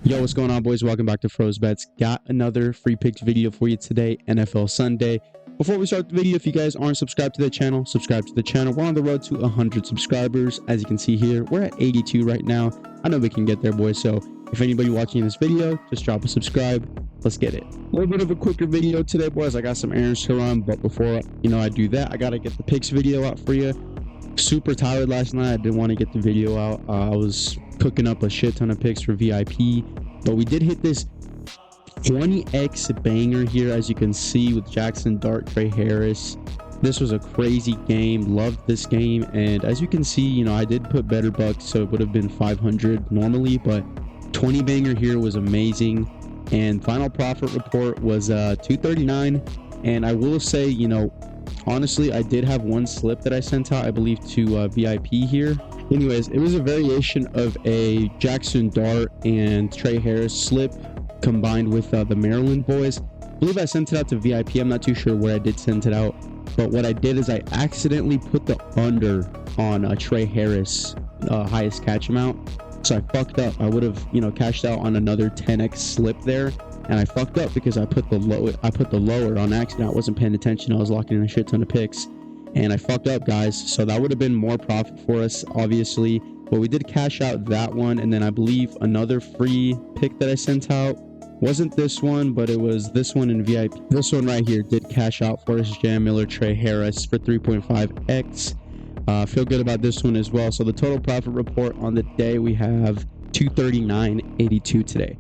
Yo, what's going on, boys? Welcome back to Froze Bets. Got another free picks video for you today, NFL Sunday. Before we start the video, if you guys aren't subscribed to the channel, subscribe to the channel. We're on the road to 100 subscribers. As you can see here, we're at 82 right now. I know we can get there, boys. So if anybody watching this video, just drop a subscribe. Let's get it. A little bit of a quicker video today, boys. I got some errands to run, but before I do that, I gotta get the picks video out for you. Super tired last night. I didn't want to get the video out. I was cooking up a shit ton of picks for VIP, but we did hit this 20x banger here, as you can see, with Jackson Dart, Trey Harris. This was a crazy game. Loved this game, and as you can see, I did put better bucks, so it would have been 500 normally, but 20 banger here was amazing. And final profit report was 239. And I will say, honestly, I did have one slip that I sent out, I believe, to VIP here. Anyways, it was a variation of a Jackson Dart and Trey Harris slip combined with the Maryland boys. I believe I sent it out to VIP. I'm not too sure where I did send it out, but what I did is I accidentally put the under on Trey Harris highest catch amount. So I fucked up. I would have, cashed out on another 10x slip there. And I fucked up because I put the lower on accident. I wasn't paying attention. I was locking in a shit ton of picks, and I fucked up, guys. So that would have been more profit for us, obviously. But we did cash out that one, and then I believe another free pick that I sent out wasn't this one, but it was this one in VIP. This one right here did cash out for us. Jam Miller, Trey Harris for 3.5x. Feel good about this one as well. So the total profit report on the day, we have 239.82 today.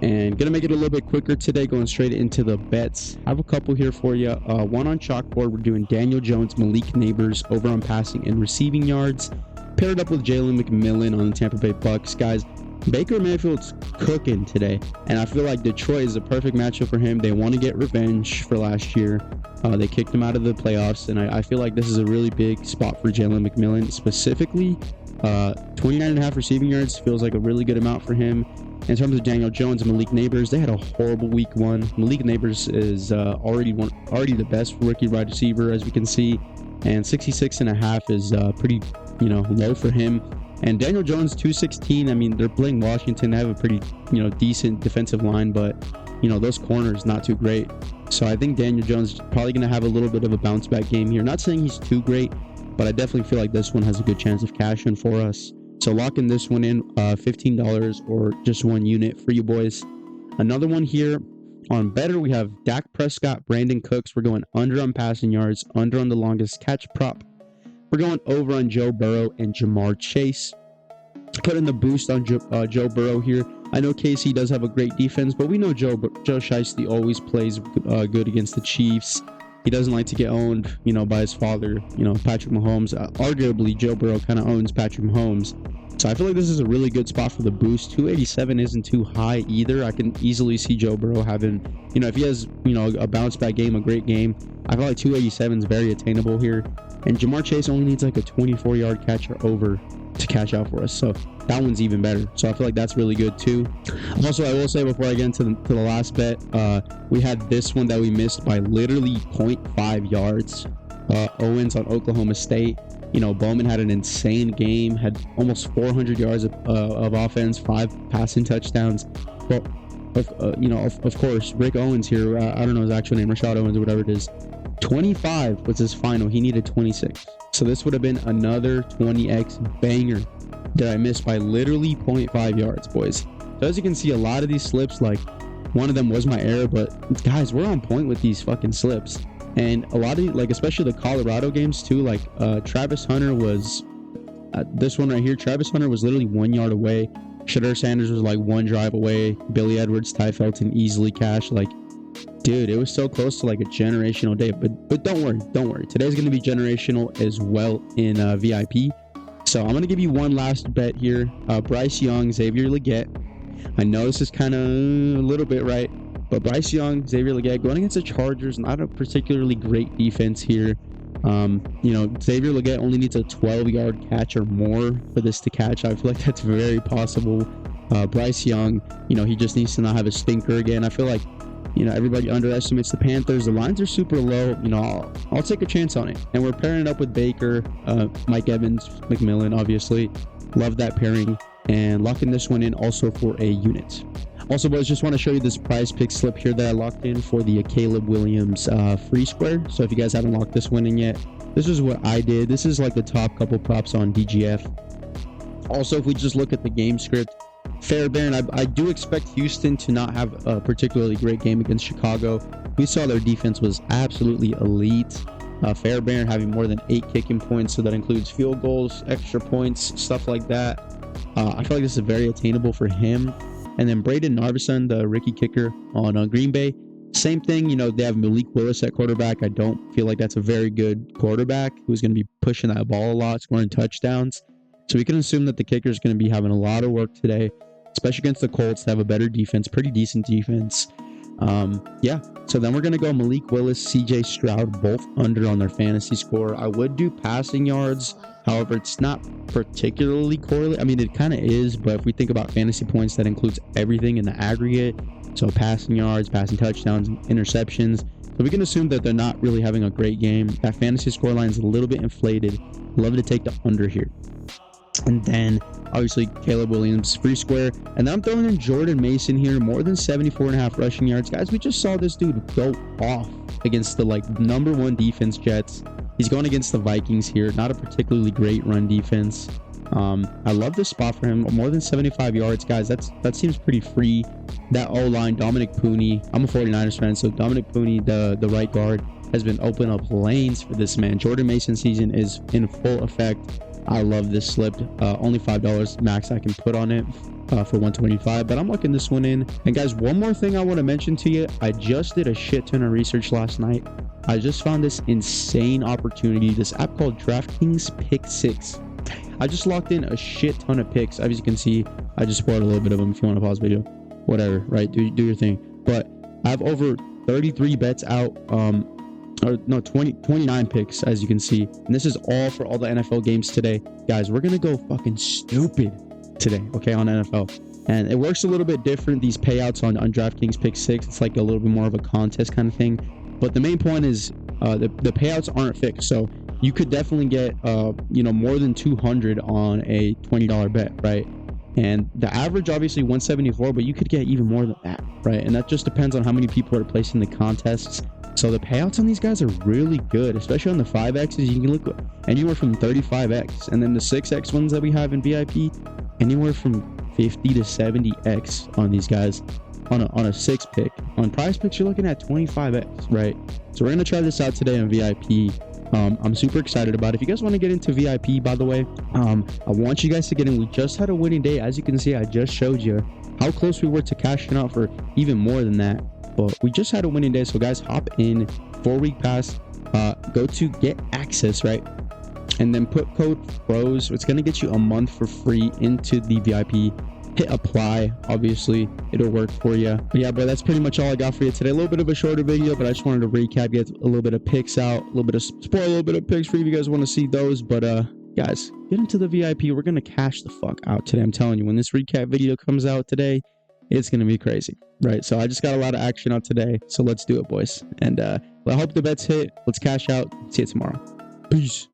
And gonna make it a little bit quicker today, going straight into the bets. I have a couple here for you. One on Chalkboard, we're doing Daniel Jones, Malik Neighbors over on passing and receiving yards, paired up with Jalen McMillan on the Tampa Bay Bucks. Guys, Baker Mayfield's cooking today, and I feel like Detroit is a perfect matchup for him. They want to get revenge for last year. They kicked him out of the playoffs, and I feel like this is a really big spot for Jalen McMillan specifically. 29.5 receiving yards feels like a really good amount for him. In terms of Daniel Jones and Malik Neighbors, they had a horrible week one. Malik Neighbors is already the best rookie wide receiver, as we can see, and 66.5 is pretty low for him. And Daniel Jones 216. I mean, they're playing Washington. They have a pretty decent defensive line, but those corners not too great. So I think Daniel Jones is probably going to have a little bit of a bounce back game here. Not saying he's too great, but I definitely feel like this one has a good chance of cashing for us. So locking this one in, $15 or just one unit for you boys. Another one here on better, we have Dak Prescott, Brandon Cooks. We're going under on passing yards, under on the longest catch prop. We're going over on Joe Burrow and Jamar Chase. Putting the boost on Joe Burrow here. I know KC does have a great defense, but we know Joe Shiesty always plays good against the Chiefs. He doesn't like to get owned, by his father, Patrick Mahomes. Arguably, Joe Burrow kind of owns Patrick Mahomes. So I feel like this is a really good spot for the boost. 287 isn't too high either. I can easily see Joe Burrow having, if he has, a bounce back game, a great game. I feel like 287 is very attainable here. And Jamar Chase only needs like a 24-yard catch or over to cash out for us. So that one's even better. So I feel like that's really good too. Also, I will say before I get into the last bet, we had this one that we missed by literally 0.5 yards. Owens on Oklahoma State. Bowman had an insane game, had almost 400 yards of offense, 5 passing touchdowns. Well, of course, Rick Owens here, I don't know his actual name, Rashad Owens or whatever it is, 25 was his final. He needed 26. So this would have been another 20x banger that I missed by literally 0.5 yards, boys. So as you can see, a lot of these slips, like one of them was my error, but guys, we're on point with these fucking slips. And a lot of, especially the Colorado games too, Travis Hunter was, this one right here, Travis Hunter was literally 1 yard away. Shedeur Sanders was like 1 drive away. Billy Edwards, Ty Felton easily cashed. Dude, it was so close to a generational day. But don't worry. Today's going to be generational as well in VIP. So I'm going to give you one last bet here. Bryce Young, Xavier Legette. I know this is kind of a little bit right, but Bryce Young, Xavier Legette going against the Chargers, not a particularly great defense here. Xavier Legette only needs a 12-yard catch or more for this to catch. I feel like that's very possible. Bryce Young, he just needs to not have a stinker again. I feel like, everybody underestimates the Panthers. The lines are super low. I'll take a chance on it. And we're pairing it up with Baker, Mike Evans, McMillan, obviously. Love that pairing. And locking this one in also for a unit. Also, boys, just want to show you this prize pick slip here that I locked in for the Caleb Williams free square. So if you guys haven't locked this one in yet, this is what I did. This is like the top couple props on DGF. Also, if we just look at the game script, Fairbairn, I do expect Houston to not have a particularly great game against Chicago. We saw their defense was absolutely elite. Fairbairn having more than 8 kicking points, so that includes field goals, extra points, stuff like that. I feel like this is very attainable for him. And then Braden Narveson, the rookie kicker on Green Bay, same thing. You know, they have Malik Willis at quarterback. I don't feel like that's a very good quarterback who's going to be pushing that ball a lot, scoring touchdowns. So we can assume that the kicker is going to be having a lot of work today, especially against the Colts to have a better defense, pretty decent defense. Yeah, so then we're going to go Malik Willis, CJ Stroud, both under on their fantasy score. I would do passing yards. However, it's not particularly correlated. I mean, it kind of is, but if we think about fantasy points, that includes everything in the aggregate. So passing yards, passing touchdowns, interceptions. So we can assume that they're not really having a great game. That fantasy score line is a little bit inflated. Love to take the under here. And then obviously Caleb Williams free square, and then I'm throwing in Jordan Mason here, more than 74.5 rushing yards. Guys, we just saw this dude go off against the #1 defense, Jets. He's going against the Vikings here, not a particularly great run defense. I love this spot for him, more than 75 yards. Guys, that seems pretty free. That O-line, Dominic Pooney, I'm a 49ers fan, so Dominic Pooney, the right guard, has been opening up lanes for this man. Jordan Mason season is in full effect. I love this slip. Only $5 max I can put on it for 125, but I'm looking this one in. And guys, one more thing I want to mention to you. I just did a shit ton of research last night. I just found this insane opportunity, this app called DraftKings Pick 6. I just locked in a shit ton of picks. As you can see, I just spoiled a little bit of them. If you want to pause the video, whatever, right? Do your thing. But I have over 33 bets out. Or no, 29 picks, as you can see. And this is all for all the NFL games today. Guys, we're going to go fucking stupid today, okay, on NFL. And it works a little bit different, these payouts on DraftKings Pick 6. It's like a little bit more of a contest kind of thing. But the main point is the payouts aren't fixed. So you could definitely get, more than 200 on a $20 bet, right? And the average, obviously, 174, but you could get even more than that, right? And that just depends on how many people are placing the contests. So the payouts on these guys are really good, especially on the 5Xs. You can look anywhere from 35X, and then the 6X ones that we have in VIP, anywhere from 50 to 70X on these guys on a 6 pick. On Prizepicks, you're looking at 25X, right? So we're gonna try this out today on VIP. I'm super excited about it. If you guys want to get into VIP, by the way, I want you guys to get in. We just had a winning day. As you can see, I just showed you how close we were to cashing out for even more than that. But we just had a winning day. So guys, hop in, 4-week pass, go to get access, right? And then put code FROZE. It's going to get you a month for free into the VIP. Hit apply. Obviously, it'll work for you. But yeah, bro, that's pretty much all I got for you today. A little bit of a shorter video, but I just wanted to recap, get a little bit of picks out, a little bit of spoil, a little bit of picks for you if you guys want to see those. But guys, get into the VIP. We're going to cash the fuck out today. I'm telling you, when this recap video comes out today, it's going to be crazy, right? So I just got a lot of action out today. So let's do it, boys. And I hope the bets hit. Let's cash out. See you tomorrow. Peace.